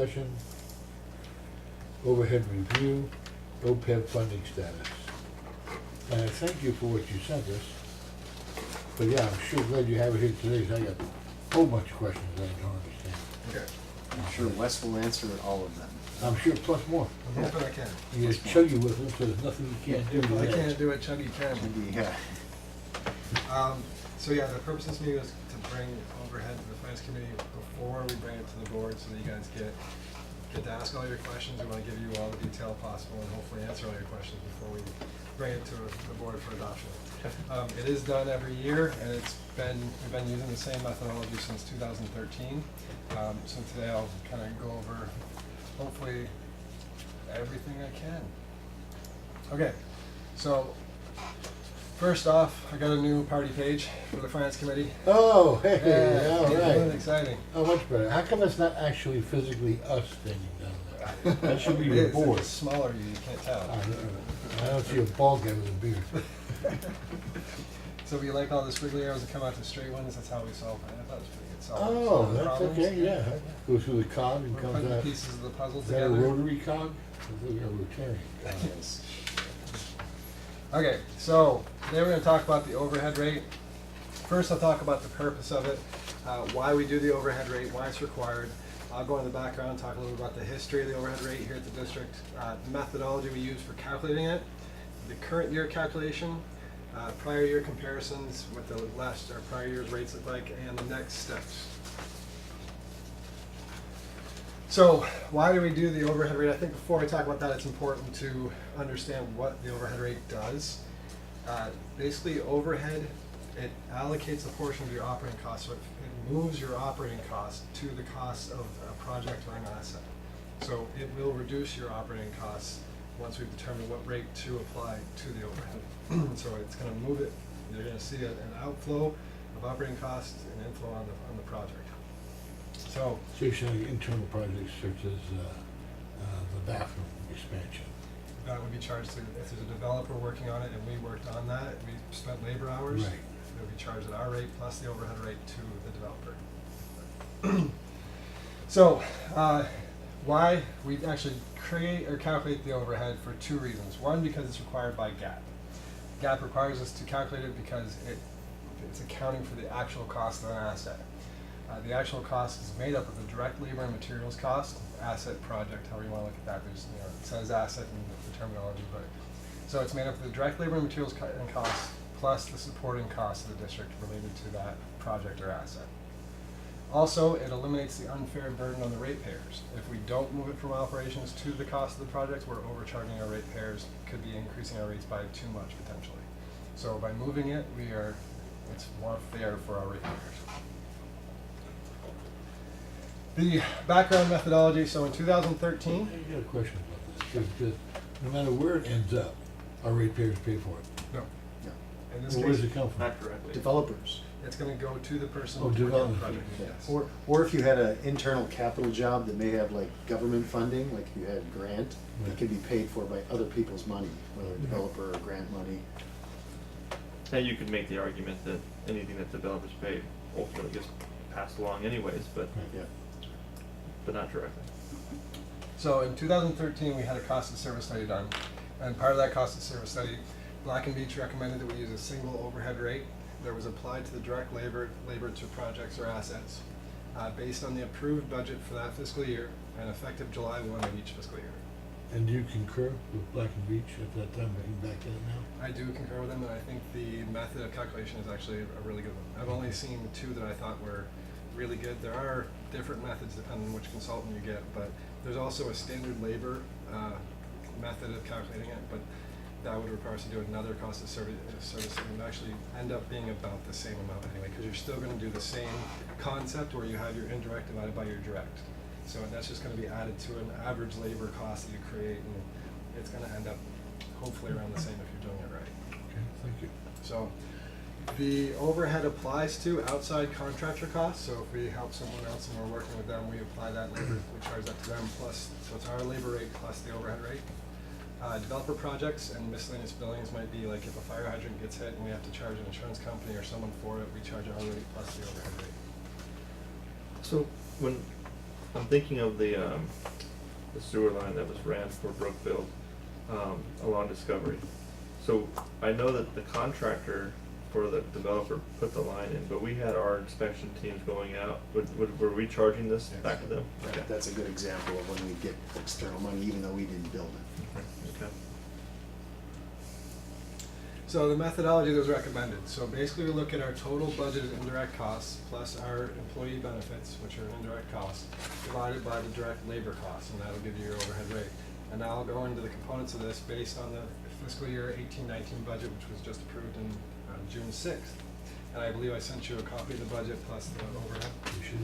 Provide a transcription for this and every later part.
discussion, overhead review, OPEB funding status. And I thank you for what you sent us. But yeah, I'm sure glad you have it here today, 'cause I got a whole bunch of questions that I don't understand. Okay. I'm sure Wes will answer all of them. I'm sure plus more. I'm hoping I can. You get chuggy with them, so there's nothing you can't do. If I with that. can't do it, Chuggy can. Maybe, yeah. So yeah, the purpose of this meeting is to bring overhead to the finance committee before we bring it to the board, so that you guys get to ask all your questions. We want to give you all the detail possible and hopefully answer all your questions before we bring it to the board for adoption. It is done every year, and we've been using the same methodology since 2013. So today I'll kind of go over, hopefully, everything I can. Okay, so first off, I got a new party page for the finance committee. Oh, hey, Yeah, all isn't it right. exciting? Oh, much better. How come it's not actually physically us standing down there? That should be It your is, board. it's smaller, you can't tell. I don't see a bald guy with a beard. So we like all the squiggly arrows that come out to straight ones, that's how we solve it. I thought it was pretty good solve. Oh, solve that's problems. okay, yeah. Goes through the cog and We're comes putting out. pieces of the puzzle Is that a together. rotary cog? I think a Rotarian cog. Yes. Okay, so today we're going to talk about the overhead rate. First, I'll talk about the purpose of it, why we do the overhead rate, why it's required. I'll go into the background and talk a little bit about the history of the overhead rate here at the district, the methodology we use for calculating it, the current year calculation, prior year comparisons, what the last or prior year's rates look like, and the next steps. So why do we do the overhead rate? I think before I talk about that, it's important to understand what the overhead rate does. Basically, overhead, it allocates a portion of your operating costs, so it moves your operating cost to the cost of a project or an asset. So it will reduce your operating costs once we've determined what rate to apply to the overhead. So it's going to move it. You're going to see an outflow of operating costs and inflow on the project. So So you're saying internal projects such as the bathroom expansion. that would be charged to, if there's a developer working on it and we worked on that, we spent labor hours, Right. it would be charged at our rate plus the overhead rate to the developer. So, why we actually create or calculate the overhead for two reasons. One, because it's required by GAAP. GAAP requires us to calculate it because it's accounting for the actual cost of an asset. The actual cost is made up of the direct labor and materials cost, asset, project, however you want to look at that. There's, it says asset in the terminology, but so it's made up of the direct labor and materials and costs plus the supporting costs of the district related to that project or asset. Also, it eliminates the unfair burden on the ratepayers. If we don't move it from operations to the cost of the project, we're overcharging our ratepayers, could be increasing our rates by too much potentially. So by moving it, it's more fair for our ratepayers. The background methodology, so in 2013, I got a question about this, because no matter where it ends up, our ratepayers pay for it. no, No. in this Well, where does case, it come from? Not directly. Developers. it's gonna go to the person Oh, working on the development. project, Yeah. yes. Or if you had an internal capital job that may have like government funding, like if you had grant, Right. it can be paid for by other people's money, whether a developer or grant money. And you could make the argument that anything that developers pay ultimately gets passed along anyways, but Yeah. not directly. So in 2013, we had a cost of service study done, and part of that cost of service study, Black & Veatch recommended that we use a single overhead rate that was applied to the direct labor to projects or assets, based on the approved budget for that fiscal year and effective July 1 of each fiscal year. And do you concur with Black & Veatch at that time, looking back at it now? I do concur with them, and I think the method of calculation is actually a really good one. I've only seen two that I thought were really good. There are different methods depending on which consultant you get, but there's also a standard labor method of calculating it, but that would require us to do another cost of service and would actually end up being about the same amount anyway, because you're still going to do the same concept where you have your indirect divided by your direct. So that's just going to be added to an average labor cost that you create, and it's going to end up hopefully around the same if you're doing it right. Okay, thank you. So the overhead applies to outside contractor costs. So if we help someone else and we're working with them, we apply that labor, we charge that to them plus, so it's our labor rate plus the overhead rate. Developer projects and miscellaneous billings might be like if a fire hydrant gets hit and we have to charge an insurance company or someone for it, we charge our rate plus the overhead rate. So when I'm thinking of the sewer line that was ran for Brookfield, along Discovery. So I know that the contractor for the developer put the line in, but we had our inspection teams going out. Were we charging this Yes. back to them? Okay. That's a good example of when we get external money, even though we didn't build it. Okay. So the methodology that was recommended, so basically we look at our total budgeted indirect costs plus our employee benefits, which are indirect costs, divided by the direct labor costs, and that'll give you your overhead rate. And now I'll go into the components of this based on the fiscal year 18-19 budget, which was just approved in June 6th. And I believe I sent you a copy of the budget plus the overhead. You should.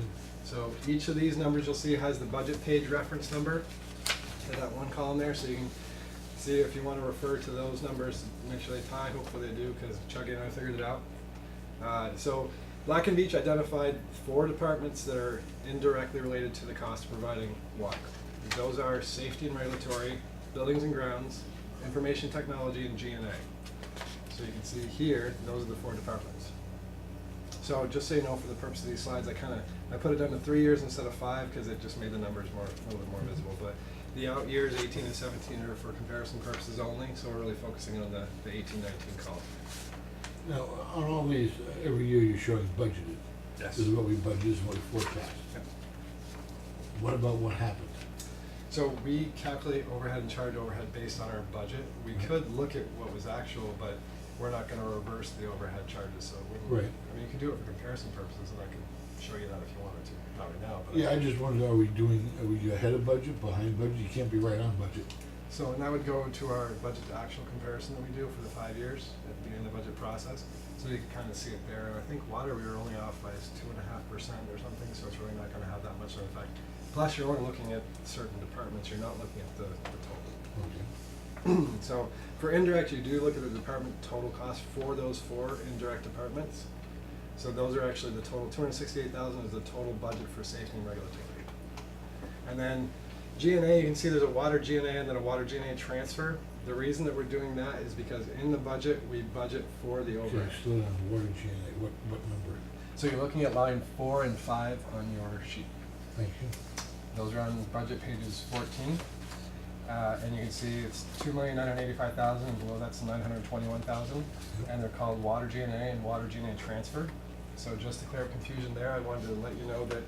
So each of these numbers you'll see has the budget page reference number in that one column there, so you can see if you want to refer to those numbers, make sure they tie, hopefully they do, because Chuggy and I figured it out. So Black and Beach identified 4 departments that are indirectly related to the cost of providing water. Those are safety and regulatory, buildings and grounds, information technology, and G&A. So you can see here, those are the 4 departments. So just so you know, for the purpose of these slides, I put it down to 3 years instead of 5 because it just made the numbers a little bit more visible. But the out years, 18 and 17, are for comparison purposes only, so we're really focusing on the 18-19 column. Now, on all these, every year you're showing budgeted. Yes. This is what we budget, this is what we forecast. Yep. What about what happens? So we calculate overhead and charge overhead based on our budget. We could look at what was actual, but we're not gonna reverse the overhead charges, so it wouldn't. Right. I mean, you can do it for comparison purposes, and I can show you that if you wanted to, not right now, but. Yeah, I just wondered, are we ahead of budget, behind budget? You can't be right on budget. So, and that would go to our budget to actual comparison that we do for the 5 years at the beginning of the budget process. So you can kind of see it there. And I think water, we were only off by 2.5% or something, so it's really not gonna have that much of an effect. Plus, you're only looking at certain departments, you're not looking at the total. Okay. So for indirect, you do look at the department total cost for those 4 indirect departments. So those are actually the total, $268,000 is the total budget for safety and regulatory. And then G&A, you can see there's a water G&A and then a water G&A transfer. The reason that we're doing that is because in the budget, we budget for the Okay, overhead. still on water G&A, what number? So you're looking at line 4 and 5 on your sheet. Thank you. Those are on budget pages 14. And you can see it's $2,985,000, and below that's $921,000. And they're called water G&A and water G&A transfer. So just to clear up confusion there, I wanted to let you know that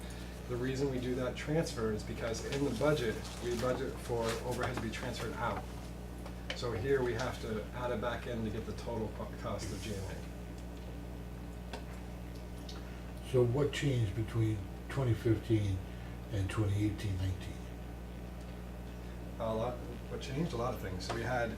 the reason we do that transfer is because in the budget, we budget for overhead to be transferred out. So here we have to add it back in to get the total cost of G&A. So what changed between 2015 and 2018-19? What changed? A lot of things. So we had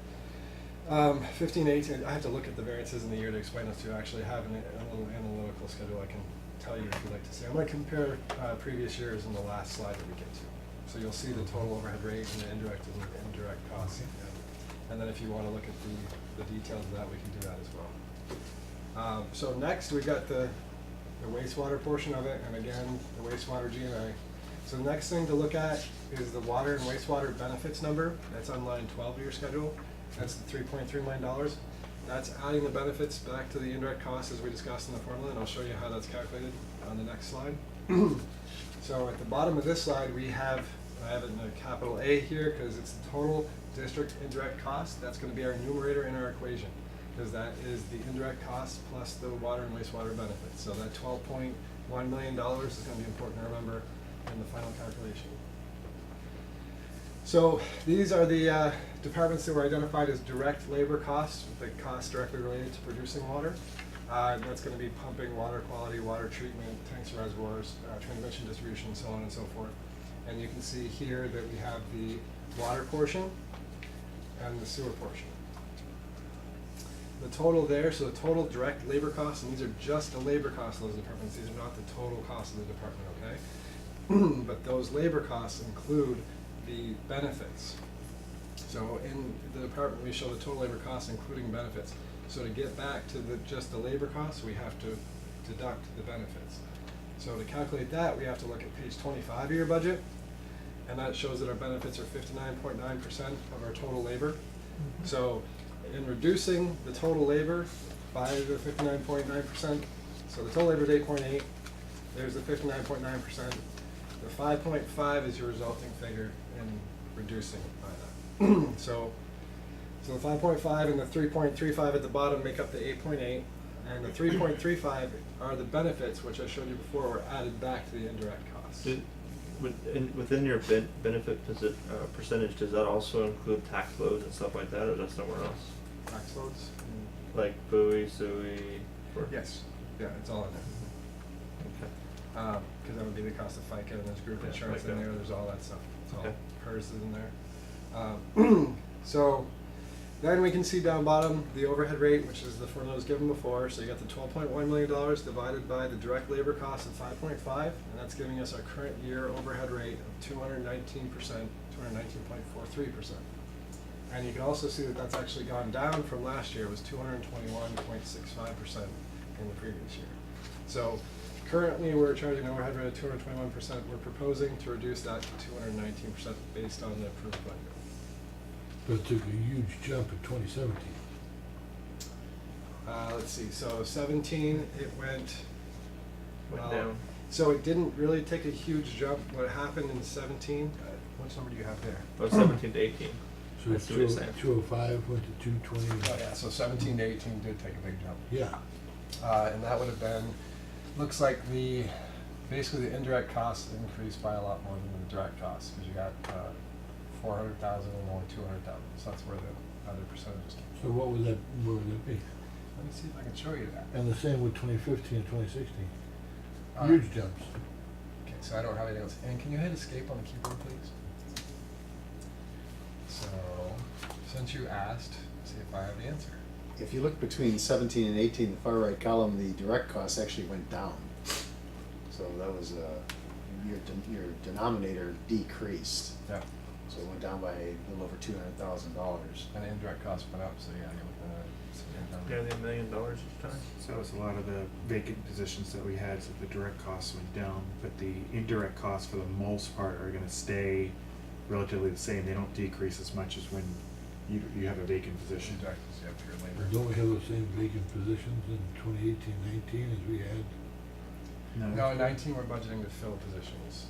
15, 18, I have to look at the variances in the year to explain this to you. I actually have a little analytical schedule I can tell you if you'd like to see. I'm going to compare previous years in the last slide that we get to. So you'll see the total overhead rate and the indirect and indirect costs. And then if you want to look at the details of that, we can do that as well. So next we got the wastewater portion of it, and again, the wastewater G&A. So the next thing to look at is the water and wastewater benefits number. That's on line 12 of your schedule. That's the $3.3 million. That's adding the benefits back to the indirect costs as we discussed in the formula, and I'll show you how that's calculated on the next slide. So at the bottom of this slide, I have it in a capital A here because it's the total district indirect cost. That's going to be our numerator in our equation, because that is the indirect cost plus the water and wastewater benefits. So that $12.1 million is going to be important to remember in the final calculation. So these are the departments that were identified as direct labor costs, the costs directly related to producing water. That's going to be pumping, water quality, water treatment, tanks, reservoirs, transmission, distribution, so on and so forth. And you can see here that we have the water portion and the sewer portion. The total there, so the total direct labor costs, and these are just the labor costs of those departments. These are not the total cost of the department, okay? But those labor costs include the benefits. So in the department, we show the total labor costs including benefits. So to get back to just the labor costs, we have to deduct the benefits. So to calculate that, we have to look at page 25 of your budget, and that shows that our benefits are 59.9% of our total labor. So in reducing the total labor by the 59.9%, so the total labor is 8.8, there's the 59.9%. the 5.5 is your resulting figure and reducing it by that. So the 5.5 and the 3.35 at the bottom make up the 8.8, and the 3.35 are the benefits, which I showed you before, were added back to the indirect costs. Within your benefit percentage, does that also include tax loads and stuff like that, or is that somewhere else? Tax loads? Like buoy, SUI? Yes, yeah, it's all in there. Okay. Because that would be the cost of FICA, and there's group Yeah, insurance in FICA. there, there's all that stuff. It's all, Okay. hers is in there. So then we can see down bottom the overhead rate, which is the formula I was given before. So you got the $12.1 million divided by the direct labor cost of 5.5, and that's giving us our current year overhead rate of 219%, 219.43%. And you can also see that that's actually gone down from last year. It was 221.65% in the previous year. So currently we're charging an overhead rate of 221%. We're proposing to reduce that to 219% based on the approved budget. But it took a huge jump in 2017. Let's see, so 17, it went Down. So it didn't really take a huge jump. What happened in 17, what number do you have there? Oh, 17 to 18. So I see what you're saying. 205 went to 220. Oh yeah, so 17 to 18 did take a big jump. Yeah. And that would have been, looks like basically the indirect costs increased by a lot more than the direct costs, because you got 400,000 and only 200,000, so that's where the other percentages came So what would that be? Let me see if I can show you that. And the same with 2015 and 2016. Uh, Huge jumps. Okay, so I don't have anything else. And can you hit escape on the keyboard, please? So, since you asked, see if I have the answer. If you look between 17 and 18, the far right column, the direct costs actually went down. So that was, your denominator decreased. Yeah. So it went down by a little over $200,000. And the indirect costs went up, so yeah, you're looking at a significant number. Nearly $1 million each time. So that was a lot of the vacant positions that we had, so the direct costs went down, but the indirect costs for the most part are gonna stay relatively the same. They don't decrease as much as when you have a vacant position. Indirect is, yeah, pure labor. Don't we have those same vacant positions in 2018-19 as we had? No, in 19 we're budgeting to fill positions.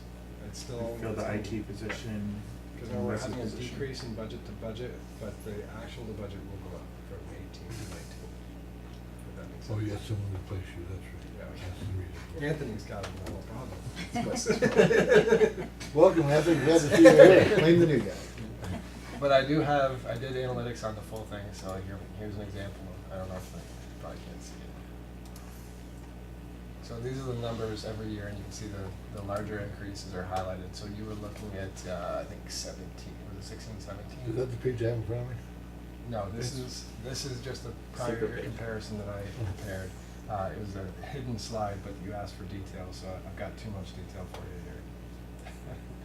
It's still. Fill the IT position. Because now we're Les's having a position. decrease in budget to budget, but the budget will go up from 18 to 19. If that makes sense. Oh, you got someone to replace you, that's right. Yeah, we That's the reason. Anthony's got a little problem. Welcome, Anthony, glad to see you here. Blame the new guy. But I did analytics on the full thing, so here's an example. I don't know if you probably can't see it. So these are the numbers every year, and you can see the larger increases are highlighted. So you were looking at, I think 17, was it 16, 17? Is that the page I have in front of me? No, this is just a prior Secret year page. comparison that I prepared. It was a hidden slide, but you asked for detail, so I've got too much detail for you here.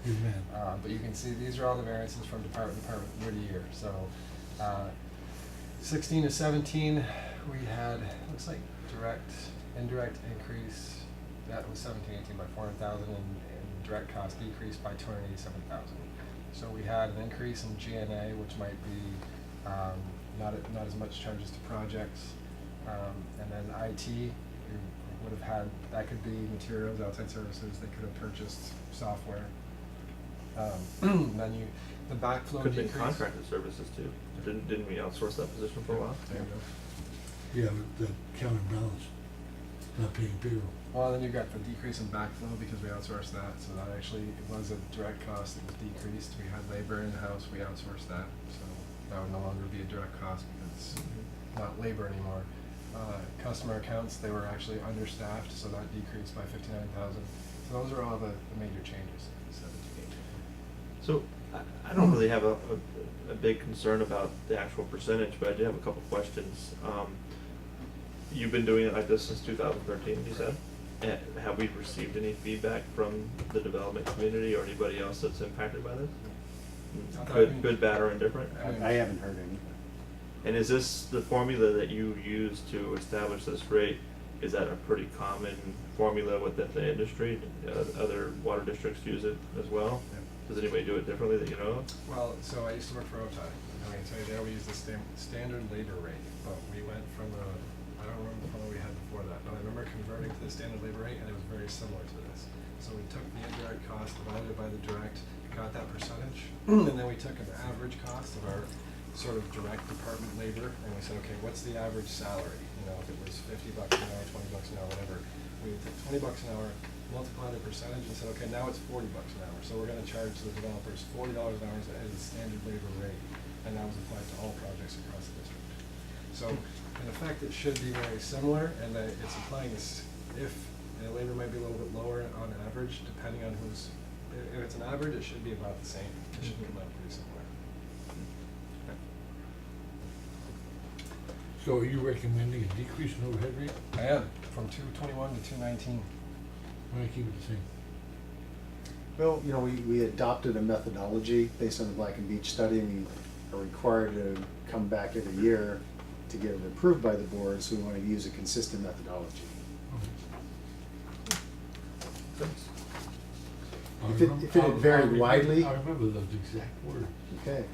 Good man. But you can see these are all the variances from department to department year to year. So 16 to 17, we had, looks like indirect increase. That was 17, 18 by 400,000, and direct cost decreased by 287,000. So we had an increase in G&A, which might be not as much charges to projects, and then IT. You would have had, that could be materials, outside services. They could have purchased software. Then the backflow Could be decrease. contracted services too. Didn't we outsource that position for a while? There you go. Yeah, but the counterbalance, not paying payroll. Well, then you've got the decrease in backflow because we outsourced that, so that actually it was a direct cost that was decreased. We had labor in-house, we outsourced that, so that would no longer be a direct cost because it's not labor anymore. Customer accounts, they were actually understaffed, so that decreased by 59,000. So those are all the major changes. So I don't really have a big concern about the actual percentage, but I do have a couple questions. You've been doing it like this since 2013, you said? Have we received any feedback from the development community or anybody else that's impacted by this? Good, bad, or indifferent? I haven't heard any. And is this the formula that you use to establish this rate? Is that a pretty common formula within the industry? Other water districts use it as well? Yep. Does anybody do it differently that you know of? Well, so I used to work for OTI. I can tell you there we use the standard labor rate, but we went from a I don't remember the one we had before that, but I remember converting to the standard labor rate, and it was very similar to this. So we took the indirect cost, divided it by the direct, got that percentage, and then we took an average cost of our sort of direct department labor, and we said, okay, what's the average salary? You know, if it was $50 an hour, $20 an hour, whatever, we took $20 an hour, multiplied the percentage, and said, okay, now it's $40 an hour. So we're gonna charge the developers $40 an hour as a standard labor rate, and that was applied to all projects across the district. So, in effect, it should be very similar, and that it's applying this, if labor might be a little bit lower on average, depending on who's, if it's an average, it should be about the same. It should come out pretty similar. So are you recommending a decrease in overhead rate? I am, from 221 to 219. Why not keep it the same? Well, you know, we adopted a methodology based on the Black and Beach study, and we are required to come back every year to get it approved by the board, so we want to use a consistent methodology. Thanks. If it had varied widely- I remember those exact words. Okay,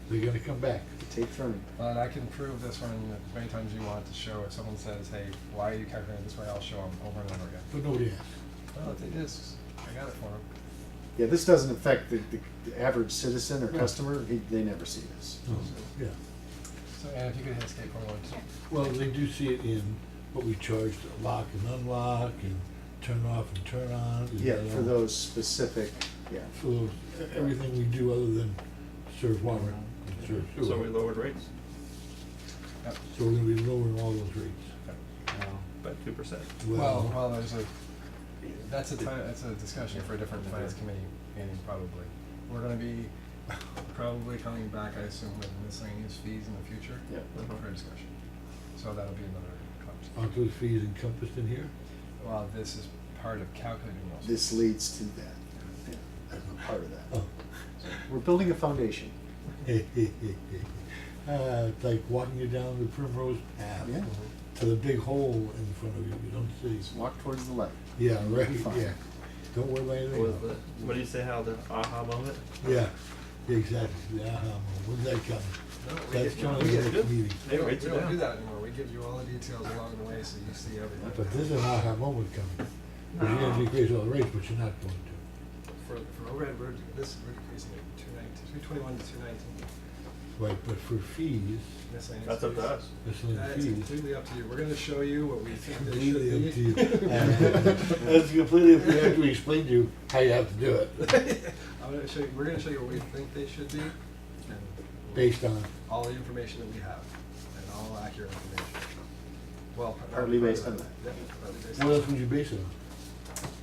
They're gonna come back. the tape's running. And I can prove this one as many times as you want to show if someone says, hey, why are you calculating this way? I'll show them over and over again. But nobody asked. Well, if they just, I got it for them. Yeah, this doesn't affect the average citizen or Right. customer, they never see this. No, yeah. So, and if you could hit escape for one, too. Well, they do see it in what we charge to lock and unlock and turn off and turn on. and, Yeah, for those specific, yeah. For those, everything we do other than serve water and serve sewer. So we lowered rates Yep. So we're gonna be lowering all those rates. by 2%. Well, there's a, that's a discussion for a different finance committee meeting, probably. We're gonna be probably coming back, I assume, with miscellaneous fees in the future. Yeah. For a discussion. So that'll be another conversation. Aren't those fees encompassed in here? Well, this is part of calculating those. This leads to that, yeah, as a part of that. Oh. So we're building a foundation. It's like walking you down the primrose path Yeah. to the big hole in front of you, you don't see. Just walk towards the light. Yeah, right, Fine. yeah. Don't worry about anything What, else. what do you say, how the aha moment? Yeah, exactly, the aha moment. When's that coming? No, we That's get- coming we in get the next meeting. We Hey, don't, rates we are don't down. do that anymore. We give you all the details along the way, so you see everything. But this is an aha moment coming. Because you're gonna decrease all the rates, but you're not going to. For overhead, we're decreasing it 221 to 219. Right, but for fees, Miscellaneous That's up to fees. us. miscellaneous That's fees. completely up to you. We're gonna show you what we think they Completely up to should you. be. That's completely up to you after we explain to you how you have to do it, We're gonna show you what we think they should be, and based on, all the information that we have, and all accurate information. Well, Partly based on that. Yeah, partly based what on else that. would you base it on?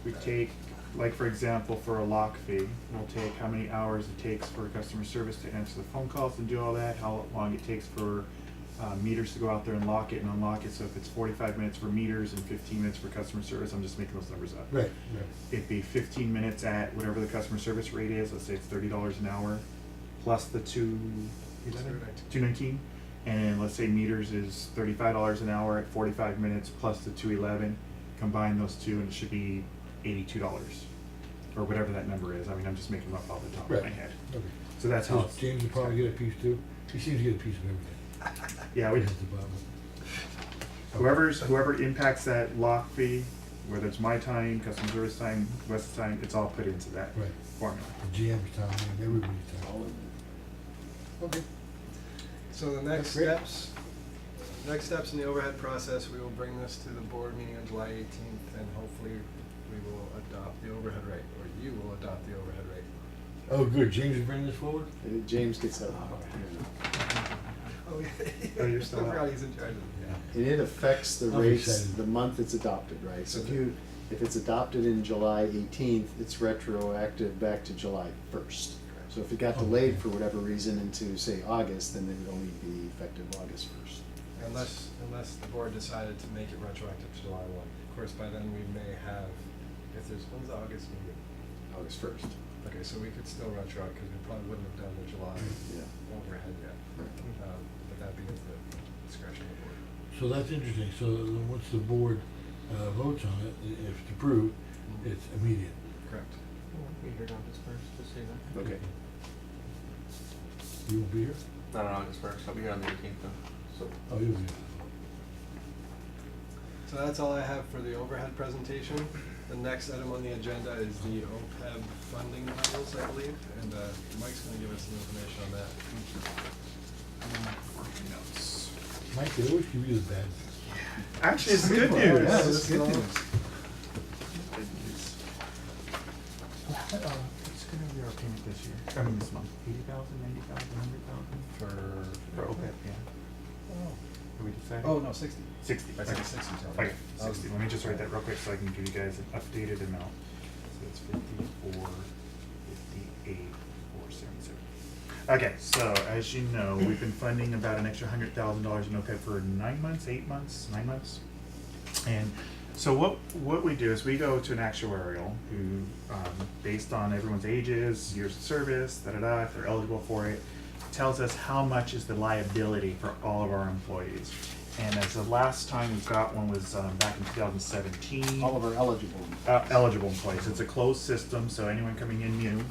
We take, like for example, for a lock fee, we'll take how many hours it takes for customer service to answer the phone calls and do all that, how long it takes for meters to go out there and lock it and unlock it. So if it's 45 minutes for meters and 15 minutes for customer service, I'm just making those numbers up. Right, right. It'd be 15 minutes at whatever the customer service rate is, let's say it's $30 an hour, plus the $219, and let's say meters is $35 an hour at 45 minutes plus the $211. Combine those two and it should be $82, or whatever that number is. I mean, I'm just making them up off the top of my Right. head. Okay. So that's how. Does James will probably get a piece too. He seems to get a piece of everything. Yeah, we, in his department. whoever impacts that lock fee, whether it's my time, customer service time, Wes's time, it's all put into that Right. formula. The GM's time and everybody's time. All in Okay. So the next That's great. steps in the overhead process, we will bring this to the board meeting on July 18th, and hopefully we will adopt the overhead rate, or you will adopt the overhead rate. Oh, good. James is bringing this forward? there. James gets that. Oh, yeah. Oh, you're still I forgot out. he's in charge of it, yeah. And it affects the I'm rates excited. the month it's adopted, right? So if it's adopted in July 18th, it's retroactive back to July 1st. So if it got delayed for whatever reason into, say, August, then it would only be effective August 1st. Unless the board decided to make it retroactive to July 1. Of course, by then we may have, when's the August meeting? August 1st. Okay, so we could still retro, because we probably wouldn't have done the July Yeah. overhead yet. Right. But that'd be at the discretion of the board. So that's interesting. So then once the board votes on it, if it's approved, it's immediate. Correct. We heard August 1st, just so you know. Okay. You will be here? Not on August 1st, I'll be here on the 18th though, so. Oh, you'll be here. So that's all I have for the overhead presentation. The next item on the agenda is the OPEB funding levels, I believe, and Mike's gonna give us some information on that. Working notes. Mike, they always give you the bad. Actually, it's good Yeah, news. this is good news. Good news. What's gonna be our payment this year? I mean, this month, 80,000, 90,000, 100,000? For OPEB, yeah. Did we decide? Oh, no, 60. 60. I said Okay. 60. Okay, 60. Let me just write that real quick so I can give you guys an updated amount. So it's 54, 58, 477. Okay, so as you know, we've been funding about an extra $100,000 in OPEB for 9 months, 8 months, 9 months. And so what we do is we go to an actuarial who, based on everyone's ages, years of service, if they're eligible for it, tells us how much is the liability for all of our employees. And as the last time we got one was back in 2017. All of our eligible. Eligible employees. It's a closed system, so anyone coming in new,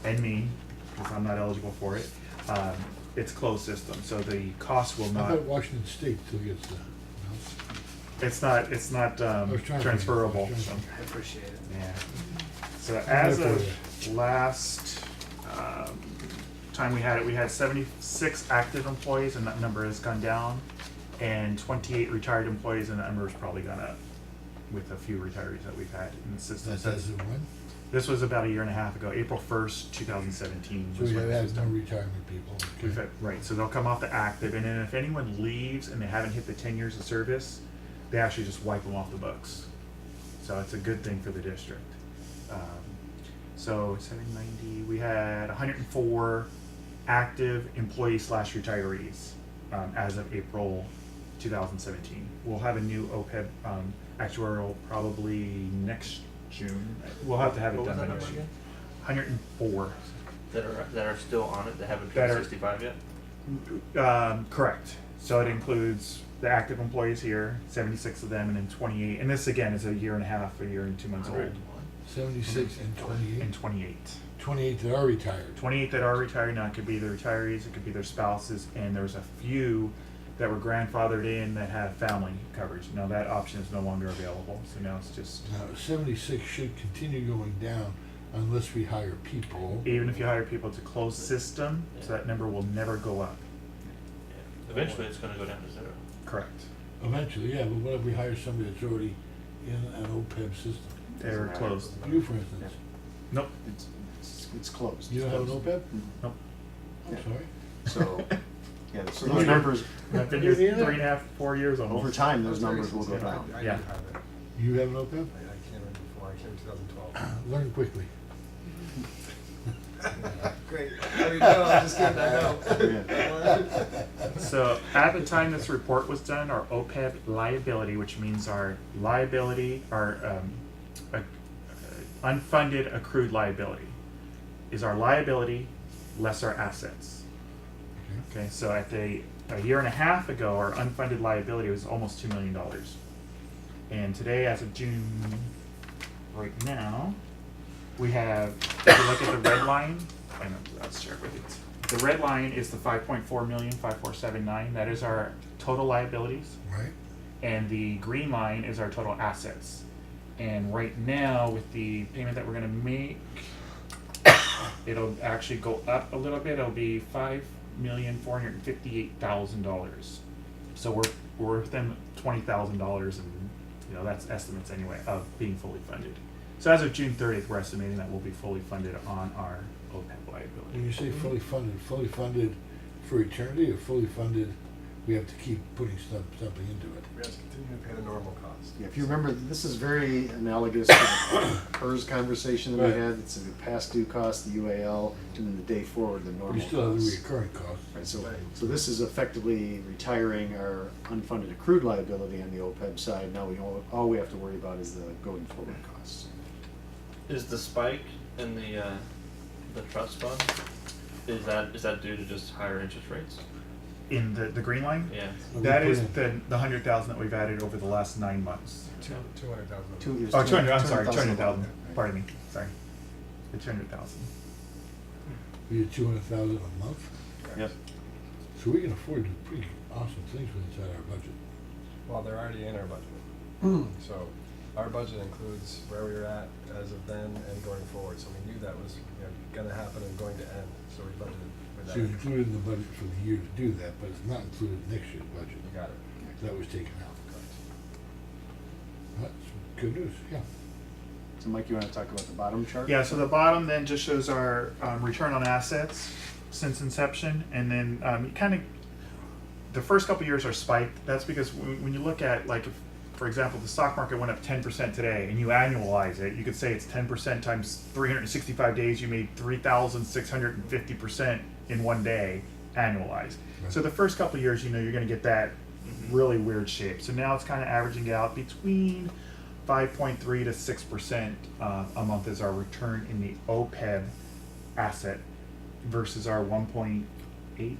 and me, because I'm not eligible for it, it's closed system, so the cost will How not. about Washington State till gets the, It's not was trying to- transferable. I was So, trying to- I appreciate it. yeah. So as there for of last time we had it, we had 76 active employees, and that number has gone down, and 28 retired employees, and that number has probably gone up with a few retirees that we've had in the system. That's as of when? This was about a year and a half ago, April 1st, 2017. So was we when have this was had no done. retirement people. Okay. We've had- Right, so they'll come off the active, and then if anyone leaves and they haven't hit the 10 years of service, they actually just wipe them off the books. So it's a good thing for the district. So 790, we had 104 active employees / retirees as of April 2017. We'll have a new OPEB actuarial probably next June. We'll have to have it What was done that by next number June. again? 104. That are still on it, that haven't That turned are- 65 yet? Correct. So it includes the active employees here, 76 of them, and then 28. And this again is a year and a half, a year and 2 months old. 76 and 28? And 28. 28 that are retired. 28 that are retired now. It could be the retirees, it could be their spouses, and there's a few that were grandfathered in that have family coverage. Now that option is no longer available, so now it's just, Now, 76 should continue going down unless we hire people. even if you hire people, it's a closed system, so that number will never go up. Yeah. Eventually, it's gonna go down to 0. Correct. Eventually, yeah, but what if we hire somebody that's already in an OPEB system? They're closed. You, for instance, Nope. It's closed. you don't have an OPEB? Nope. I'm Yeah. sorry. So, yeah, so Neither. those numbers, I've been here 3.5, 4 years almost. over time, those numbers will go I down. do Yeah. have it. You have an OPEB? I came in before, I came in 2012. Learn quickly. Great. There we go, I'm just kidding, I know. Yeah. So at the time this report was done, our OPEB liability, which means our liability, our unfunded accrued liability, is our liability less our assets. Okay, so at a year and a half ago, our unfunded liability was almost $2 million. And today, as of June, right now, we have, if you look at the red line, I'll share it with you. The red line is the 5.4 million, 5479. That is our total liabilities. Right? And the green line is our total assets. And right now, with the payment that we're gonna make, it'll actually go up a little bit. It'll be $5,458,000. So we're within $20,000, and that's estimates anyway of being fully funded. So as of June 30th, we're estimating that we'll be fully funded on our OPEB liability. When you say fully funded for eternity, or fully funded, we have to keep putting something into it? We have to continue to pay the normal cost. Yeah, if you remember, this is very analogous to the PERS conversation that we Right. had. It's the past due cost, the UAL, and then the day forward, the normal We still have the costs. recurring costs. Right, so this is effectively retiring our unfunded accrued liability on the OPEB side. Now all we have to worry about is the going forward costs. Is the spike in the trust fund, is that due to just higher interest rates? In the green line? Yeah. That We is put the 100,000 that we've added over the last 9 months. 200,000. Oh, 200, I'm sorry, 200,000, 200,000. pardon me, sorry. The 200,000. We do 200,000 a month, Yep. so we can afford to do pretty awesome things with inside our budget. Well, they're already in our budget. So our budget includes where we were at as of then and going forward. So we knew that was going to happen and going to end. So we budgeted with that. So you included in the budget for the year to do that, but it's not included in next year's budget. You got it. That was taken out. That's good news, yeah. So Mike, you wanna talk about the bottom chart? Yeah, so the bottom then just shows our return on assets since inception, and then kind of the first couple years are spiked. That's because when you look at, like, if, for example, the stock market went up 10% today, and you annualize it, you could say it's 10% times 365 days. You made 3,650% in one day annualized. Right. So the first couple years, you're going to get that really weird shape. So now it's kind of averaging out between 5.3 to 6% a month is our return in the OPEB asset versus our 1.878 1.7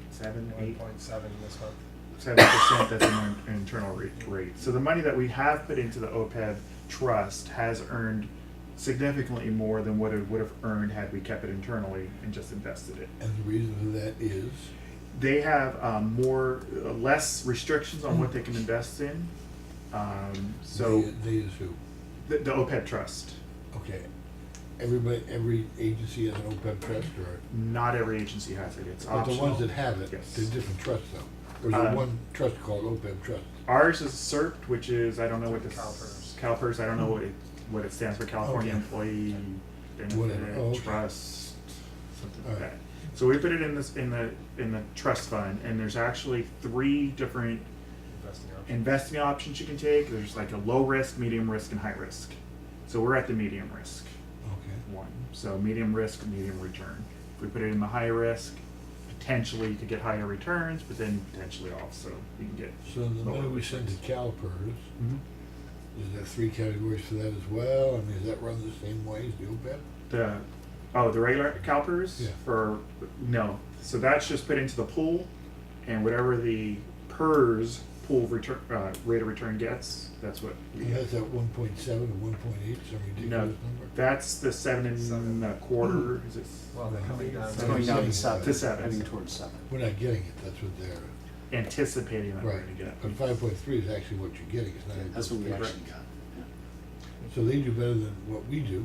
this month. 7% that's an internal rate. So the money that we have put into the OPEB trust has earned significantly more than what it would have earned had we kept it internally and just invested it. And the reason for that is, They have less restrictions on what they can invest in. So they is who? the OPEB trust. Okay. Every agency has an OPEB trust, or, Not every agency has it. It's but the optional. ones that have it, Yes. they're different trusts though. Or is there Uh, one trust called OPEB trust? Ours is CERT, which is, I don't know what this CalPERS. CalPERS. I don't know what it stands for. California Okay. Employee Whatever. Benefit Oh, okay. Trust, something like Alright. that. So we put it in the trust fund, and there's actually 3 different investing options you can take. There's like a low risk, medium risk, and high risk. So we're at the medium risk Okay. one. So medium risk, medium return. If we put it in the high risk, potentially you could get higher returns, but then potentially also you can get So the lower money we send to returns. CalPERS, Mhm. is there 3 categories for that as well? I mean, does that run the same way as the OPEB? The regular CalPERS Yeah. no. So that's just put into the pool, and whatever the PERS pool return rate of return gets, that's what we And get. that's at 1.7 or 1.8, some ridiculous No, number? that's the 7.25. Is it? Well, they're coming down. It's going down to Seven. 7, To 7. heading towards 7. We're not getting it, that's what they're, Anticipating that we're right. going to get. But 5.3 is actually what you're getting, it's not. That's what we Correct. actually got. Yeah. So they do better than what we do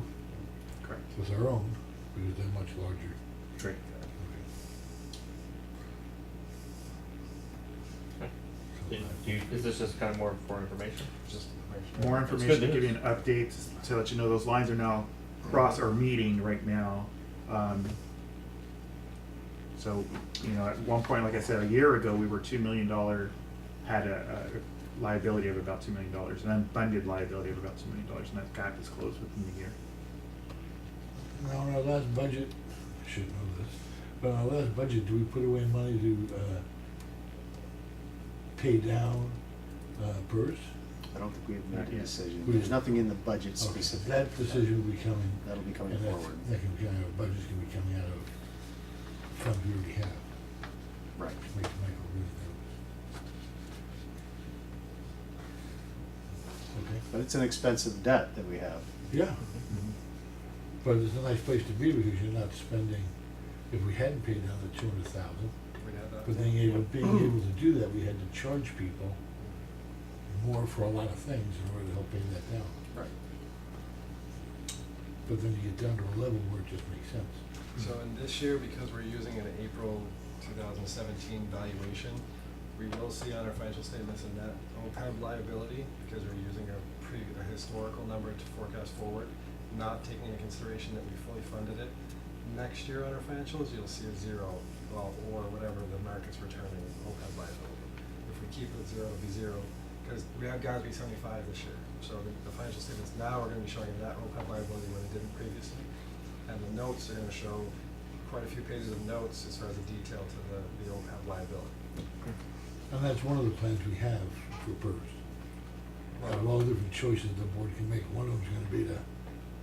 Correct. with our own, because they're much larger. Right. Is this just kind of more for information? Just More That's good information to give you news. an update to let you know those lines are now meeting right now. So, at one point, like I said, a year ago, we were $2 million, had a liability of about $2 million, an unfunded liability of about $2 million, and that gap is closed within the year. Now, in our last budget, I should know this, but in our last budget, do we put away money to, pay down, PERS? I don't think we've Not made a yet. decision. We There's didn't. nothing in the budget Okay, specific. that decision will be coming. That'll be coming and that's- forward. That can be coming out of, budgets can be coming out of funds we already have, Right. which makes Michael really nervous. Okay? But it's an expensive debt that we have. Yeah, but it's a nice place to be because you're not spending, if we hadn't paid down the 200,000, We'd have that. but being able to do that, we had to charge people more for a lot of things in order to help pay that down. Right. But then you get down to a level where it just makes sense. So in this year, because we're using an April 2017 valuation, we will see on our financial statements a net OPEB liability because we're using a historical number to forecast forward, not taking into consideration that we fully funded it. Next year on our financials, you'll see a 0, or whatever the market's returning OPEB liability. If we keep it 0, it'll be 0, because we have guys be 75 this year. So the financial statements now are going to be showing that OPEB liability when they didn't previously. And the notes are going to show quite a few pages of notes as far as the detail to the OPEB liability. And that's one of the plans we have for PERS. Out of all the different choices the board can make, one of them's gonna be to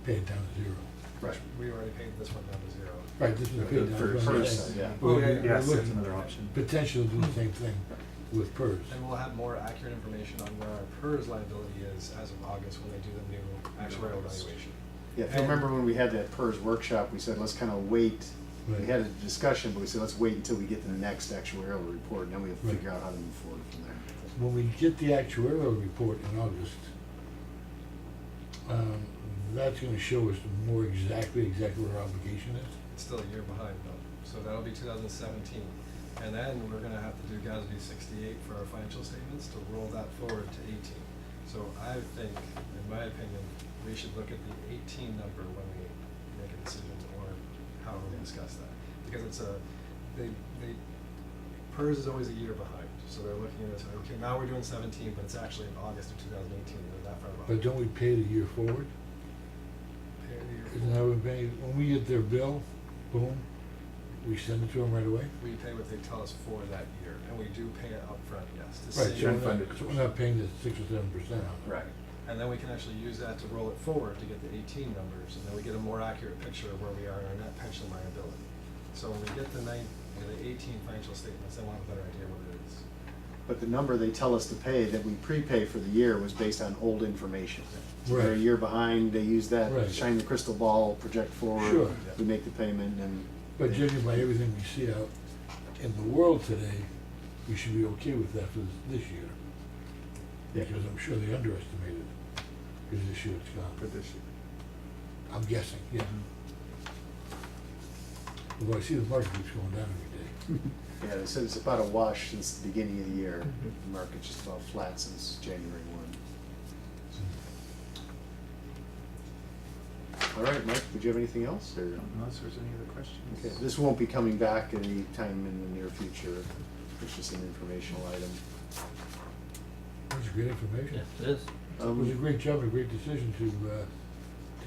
pay it down to 0. Right. We already paid this one down to 0. Right, this is a pay down. For that's what I'm PERS, saying. yeah. But we're- Oh, yeah, we're yes, that's looking another option. Potential to do the same thing with PERS. And we'll have more accurate information on where our PERS liability is as of August when they do the new actuarial valuation. Yeah, if you remember when we had that PERS workshop, we said, let's kind of wait Right. We had a discussion, but we said, let's wait until we get to the next actuarial report, and then we'll Right. figure out how to move forward from there. When we get the actuarial report in August, that's gonna show us more exactly what our obligation is. It's still a year behind though, so that'll be 2017. And then we're gonna have to do GASB 68 for our financial statements to roll that forward to 18. So I think, in my opinion, we should look at the 18 number when we make a decision or how we discuss that. Because it's PERS is always a year behind, so they're looking at it, okay, now we're doing 17, but it's actually in August of 2018, they're that far behind. But don't we pay it a year forward? Pay the year Isn't that forward. what we pay, when we get their bill, boom, we send it to them right away? We pay what they tell us for that year, and we do pay it upfront, yes, to Right, save. so unfunded. so we're not paying the 6 or 7% on it. Right. And then we can actually use that to roll it forward to get the 18 numbers, and then we get a more accurate picture of where we are in our net pension liability. So when we get the 18 financial statements, then we'll have a better idea what it is. But the number they tell us to pay that we prepay for the year was based on old information. So they're a Right. year behind, they use that, Right. shine the crystal ball, project forward. Sure. We make the payment and. But judging by everything we see out in the world today, we should be okay with that for this year. Yeah. Because I'm sure they underestimated, because this year it's For gone. this year. I'm guessing, yeah. Although I see the market keeps going down every day. Yeah, they said it's about a wash since the beginning of the year. The market's just about flat since January 1. All right, Mike, would you have anything else, or? Unless there's any other questions. Okay, this won't be coming back any time in the near future. It's just an informational item. That's great information. It is. It was a great job, and a great decision to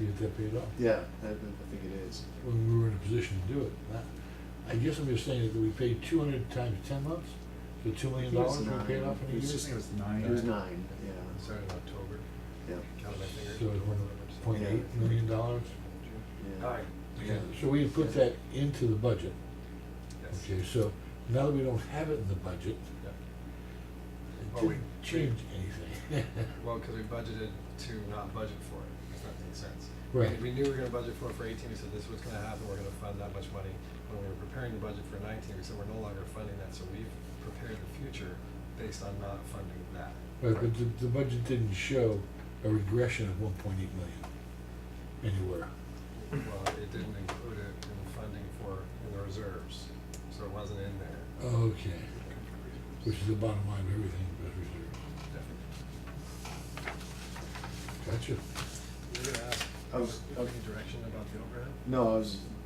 get that paid off. Yeah, I think it is. When we were in a position to do it. I guess I'm just saying that we paid 200 times 10 months, so $2 million It was we paid off in a nine. It was year. just- I think it was 9. It was 9, yeah. Started in October, Yeah. counted my fingers. So it was $1.8 million. Yeah. All right. Yeah, so we put that into the budget. Yes. Okay, so now that we don't have it in the budget, Yeah. it Well, we- didn't change anything. Well, because we budgeted to not budget for it, if that makes sense. Right. We knew we were gonna budget for it for 18, we said this was gonna happen, we're gonna fund that much money. When we were preparing the budget for 19, we said we're no longer funding that, so we've prepared the future based on not funding that. Right, but the budget didn't show a regression of 1.8 million anywhere. Well, it didn't include it in funding in the reserves, so it wasn't in there. Okay, which is the bottom line of everything, but reserves. Gotcha. You're gonna ask, any direction about the overhead?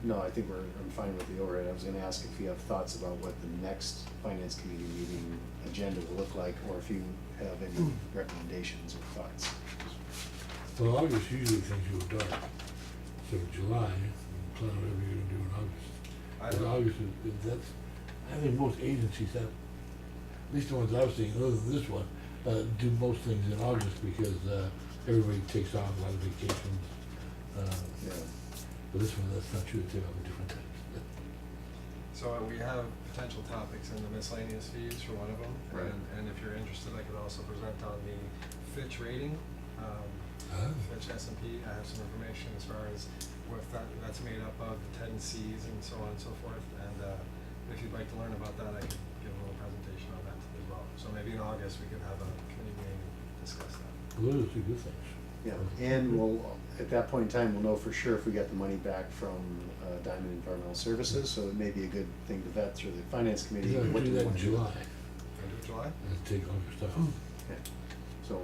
No, I think I'm fine with the overhead. I was gonna ask if you have thoughts about what the next finance committee meeting agenda will look like, or if you have any recommendations or thoughts. Well, August usually things go dark, so July, you plan whatever you're gonna do in August. I But don't- August that's, I think most agencies have, at least the ones I've seen, other than this one, do most things in August because, everybody takes off a lot of vacations. Yeah. But this one, that's not true, they have different things. So we have potential topics in the miscellaneous fees for one of them. Right. And if you're interested, I could also present on the Fitch rating. Ah. Fitch S&P, I have some information as far as what that's made up of, the 10 Cs and so on and so forth. And if you'd like to learn about that, I could give a little presentation on that as well. So maybe in August, we could have a committee meeting and discuss that. Well, those are two good things. Yeah, and we'll, at that point in time, we'll know for sure if we got the money back from Diamond Environmental Services, so it may be a good thing to vet through the finance committee. You gotta what do we that in wanna do. July, End of July? and take August off. Okay. So,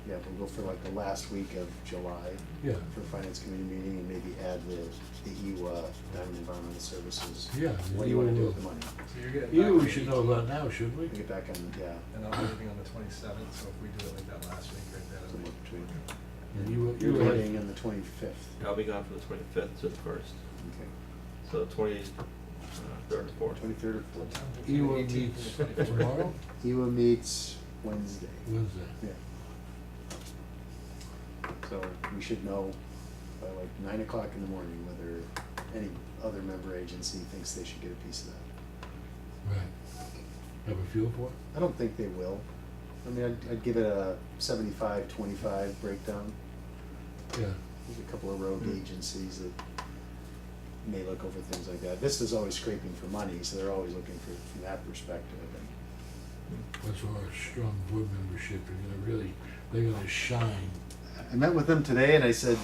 yeah, we'll go for like the last week of July Yeah, for finance committee meeting, and maybe add the EWA, Diamond Environmental Services. yeah. What do you wanna do with the money? So you're getting Either back we on should the know 18th. about now, shouldn't we? We get back on, yeah, And I'll be leaving on the 27th, so if we do it like that last week right there. somewhere between. And You're you had- leaving on the 25th. I'll be gone from the 25th to the 1st, Okay. so 23rd or 4th. 23rd or What 4th. time do you- EWA 18th meets and the 25th. tomorrow, EWA meets Wednesday. Wednesday. Yeah. So we should know by like 9 o'clock in the morning whether any other member agency thinks they should get a piece of that. Right. Have a feel for it? I don't think they will. I mean, I'd give it a 75-25 breakdown. Yeah. There's a couple of rogue Mm. agencies that may look over things like that. Vista's always scraping for money, so they're always looking for from that perspective, I think. That's why our strong board membership are gonna really, they're gonna shine. I met with them today and I said,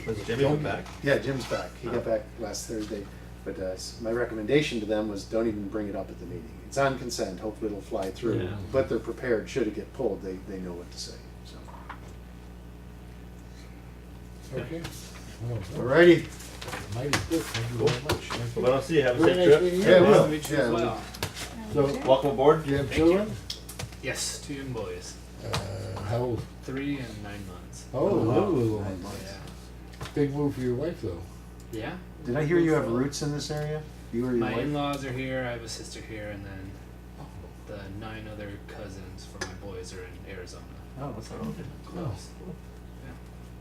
Was Jimmy went back? yeah, Jim's back. He got back last Thursday. But my recommendation to them was don't even bring it up at the meeting. It's on consent. Hopefully it'll fly through. Yeah. But they're prepared. Should it get pulled, they know what to say. So, Okay? Well, alrighty. mighty good, thank you very much. Thank you. Well, I'll see you. Have a Very safe nice trip. meeting you. Yeah, Nice well, to meet you yeah, as well. So, Welcome aboard. do you have Thank you. children? Yes, 2 young boys, How old? 3 and 9 months. Oh, little 9 ones. months. Yeah. Big move for your wife, though. Yeah. Did I hear you have roots in this area? You or your My wife? in-laws are here. I have a sister here, and then the 9 other cousins for my boys are in Arizona. Oh, So okay. close.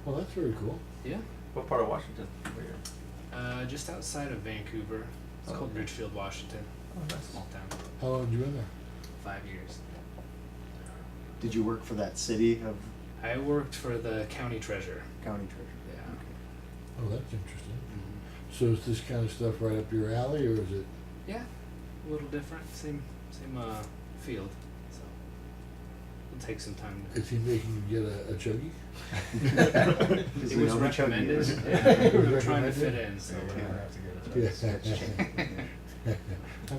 Well, that's very cool. Yeah. What part of Washington were you in? Just outside of Vancouver. It's Oh, called okay. Ridgefield, Washington. Oh, nice. Small town. How long have you been there? 5 years. Did you work for that city of I worked for the county treasurer. county treasurer? Yeah. Oh, that's interesting. Mhm. So is this kind of stuff right up your alley, or is it? Yeah. A little different. Same field. So it'll take some time. Is he making you get a chuggy? Does It he was know who Chucky recommended. is? Yeah, we were Was trying to recommended? fit in, so Yeah, whatever. I have to get it. Yeah.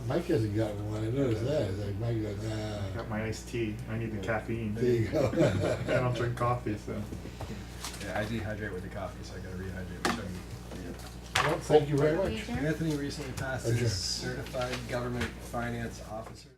Mike hasn't gotten one, I noticed that. It's like Mike goes, I got my iced tea. I need the caffeine. there you go. I don't drink coffee, so. Yeah, I dehydrate with the coffee, so I gotta rehydrate with sugar. Well, thank you very much. Anthony recently passed Adjourn. his certified government finance officer.